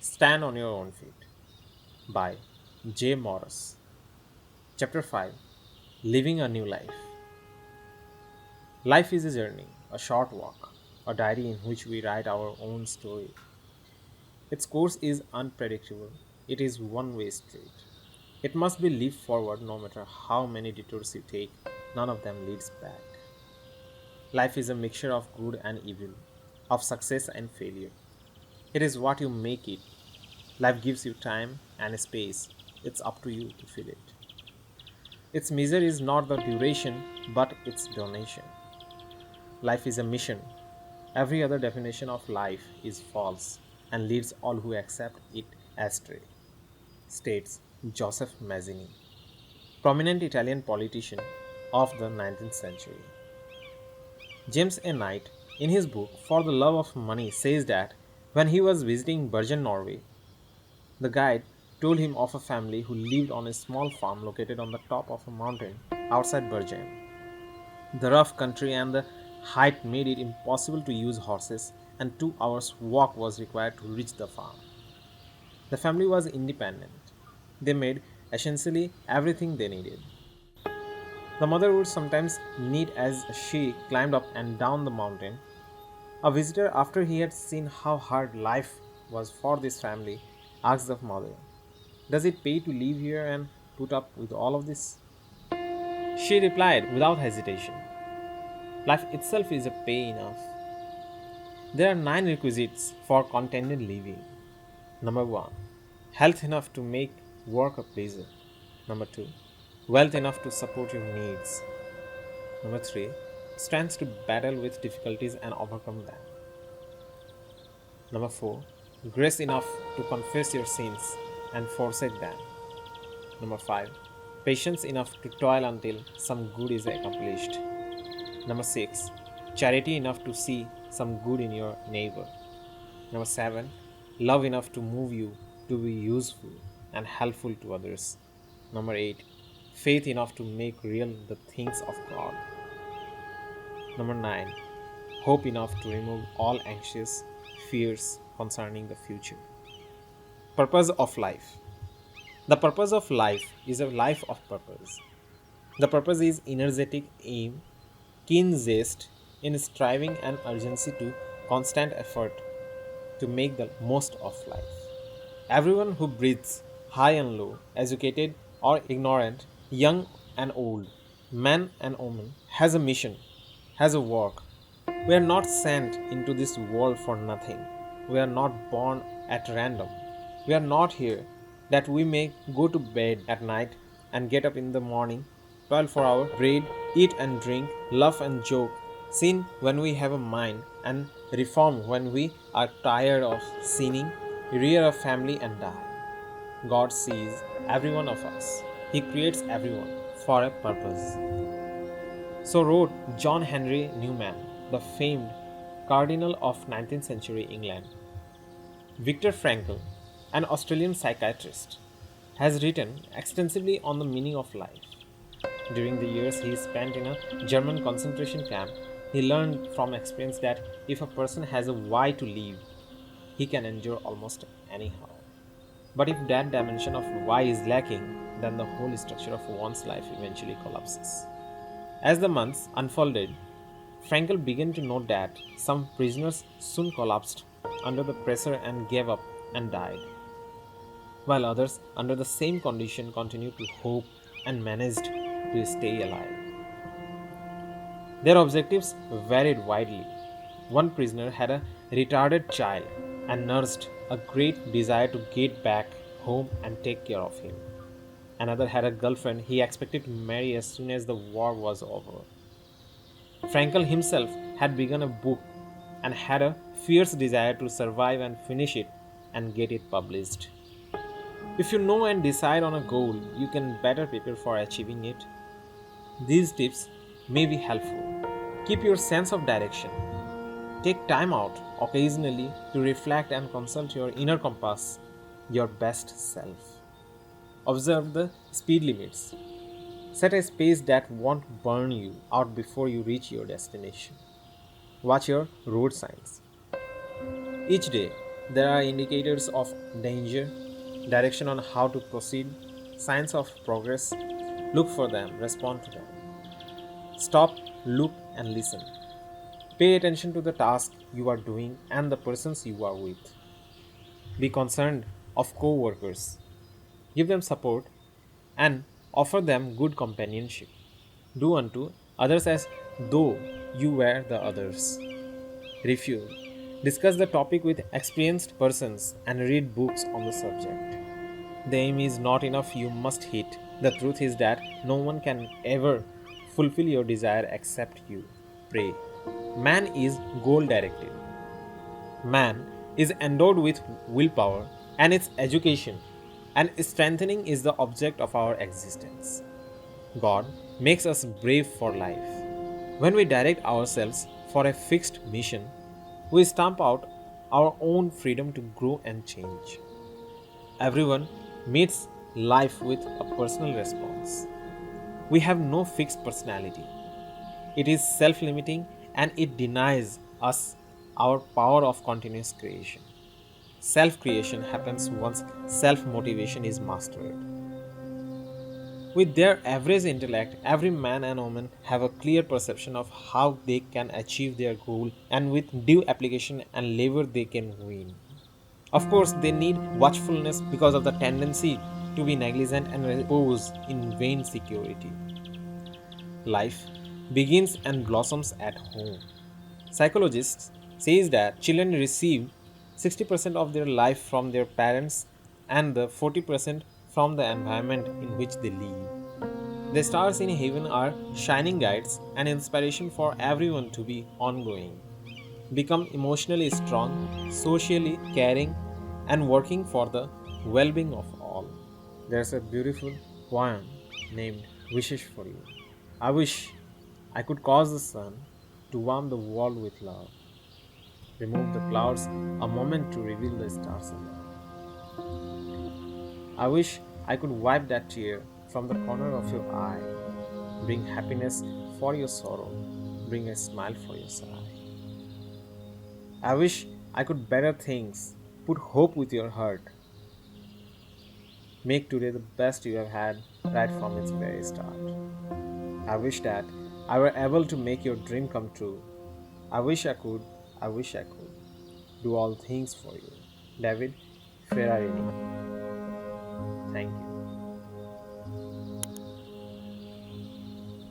Stand on Your Own Feet by Maurus. Chapter 5 Living a New Life. Life is a journey, a short walk, a diary in which we write our own story. Its course is unpredictable, it is one way street. It must be lived forward no matter how many detours you take, none of them leads back. Life is a mixture of good and evil, of success and failure. It is what you make it. Life gives you time and space. It's up to you to fill it. Its measure is not the duration, but its donation. Life is a mission. Every other definition of life is false and leads all who accept it astray, states Joseph Mazzini, prominent Italian politician of the 19th century. James A. Knight, in his book For the Love of Money, says that when he was visiting Bergen, Norway, the guide told him of a family who lived on a small farm located on the top of a mountain outside Bergen. The rough country and the height made it impossible to use horses, and 2 hours' walk was required to reach the farm. The family was independent. They made essentially everything they needed. The mother would sometimes knit as she climbed up and down the mountain. A visitor, after he had seen how hard life was for this family, asked the mother, "Does it pay to live here and put up with all of this?" She replied without hesitation, "Life itself is a pay enough." There are 9 requisites for contented living. Number 1, health enough to make work a pleasure. Number 2, wealth enough to support your needs. Number 3, strength to battle with difficulties and overcome them. Number 4, grace enough to confess your sins and forsake them. Number 5, patience enough to toil until some good is accomplished. Number 6, charity enough to see some good in your neighbor. Number 7, love enough to move you to be useful and helpful to others. Number 8, faith enough to make real the things of God. Number 9, hope enough to remove all anxious fears concerning the future. Purpose of life. The purpose of life is a life of purpose. The purpose is energetic aim, keen zest in striving and urgency to constant effort to make the most of life. Everyone who breathes, high and low, educated or ignorant, young and old, man and woman, has a mission, has a work. We are not sent into this world for nothing. We are not born at random. We are not here that we may go to bed at night and get up in the morning, toil for our bread, eat and drink, laugh and joke, sin when we have a mind, and reform when we are tired of sinning, rear a family and die. God sees every one of us. He creates everyone for a purpose. So wrote John Henry Newman, the famed cardinal of 19th century England. Viktor Frankl, an Australian psychiatrist, has written extensively on the meaning of life. During the years he spent in a German concentration camp, he learned from experience that if a person has a why to live, he can endure almost anyhow. But if that dimension of why is lacking, then the whole structure of one's life eventually collapses. As the months unfolded, Frankel began to note that some prisoners soon collapsed under the pressure and gave up and died, while others, under the same condition, continued to hope and managed to stay alive. Their objectives varied widely. One prisoner had a retarded child and nursed a great desire to get back home and take care of him. Another had a girlfriend he expected to marry as soon as the war was over. Frankel himself had begun a book and had a fierce desire to survive and finish it and get it published. If you know and decide on a goal, you can better prepare for achieving it. These tips may be helpful. Keep your sense of direction. Take time out occasionally to reflect and consult your inner compass, your best self. Observe the speed limits. Set a pace that won't burn you out before you reach your destination. Watch your road signs. Each day, There are indicators of danger, direction on how to proceed, signs of progress. Look for them, respond to them. Stop, look, and listen. Pay attention to the task you are doing and the persons you are with. Be concerned of co workers. Give them support and offer them good companionship. Do unto others as though you were the others. Review. Discuss the topic with experienced persons and read books on the subject. The aim is not enough, you must hit. The truth is that no one can ever fulfill your desire except you. Pray. Man is goal directed. Man is endowed with willpower and its education, and strengthening is the object of our existence. God makes us brave for life. When we direct ourselves for a fixed mission, we stamp out our own freedom to grow and change. Everyone meets life with a personal response. We have no fixed personality. It is self limiting and it denies us our power of continuous creation. Self creation happens once self motivation is mastered. With their average intellect, every man and woman have a clear perception of how they can achieve their goal, and with due application and labor, they can win. Of course, they need watchfulness because of the tendency to be negligent and repose in vain security. Life begins and blossoms at home. Psychologists says that children receive 60% of their life from their parents and the 40% from the environment in which they live. The stars in heaven are shining guides and inspiration for everyone to be ongoing. Become emotionally strong, socially caring, and working for the well being of all. There's a beautiful poem named Wishes for You. I wish I could cause the sun to warm the world with love, remove the clouds a moment to reveal the stars above. I wish I could wipe that tear from the corner of your eye, bring happiness for your sorrow, bring a smile for your sigh. I wish I could better things, put hope with your heart, make today the best you have had right from its very start. I wish that I were able to make your dream come true. I wish I could, I wish I could do all things for you. David Ferrarini. Thank you.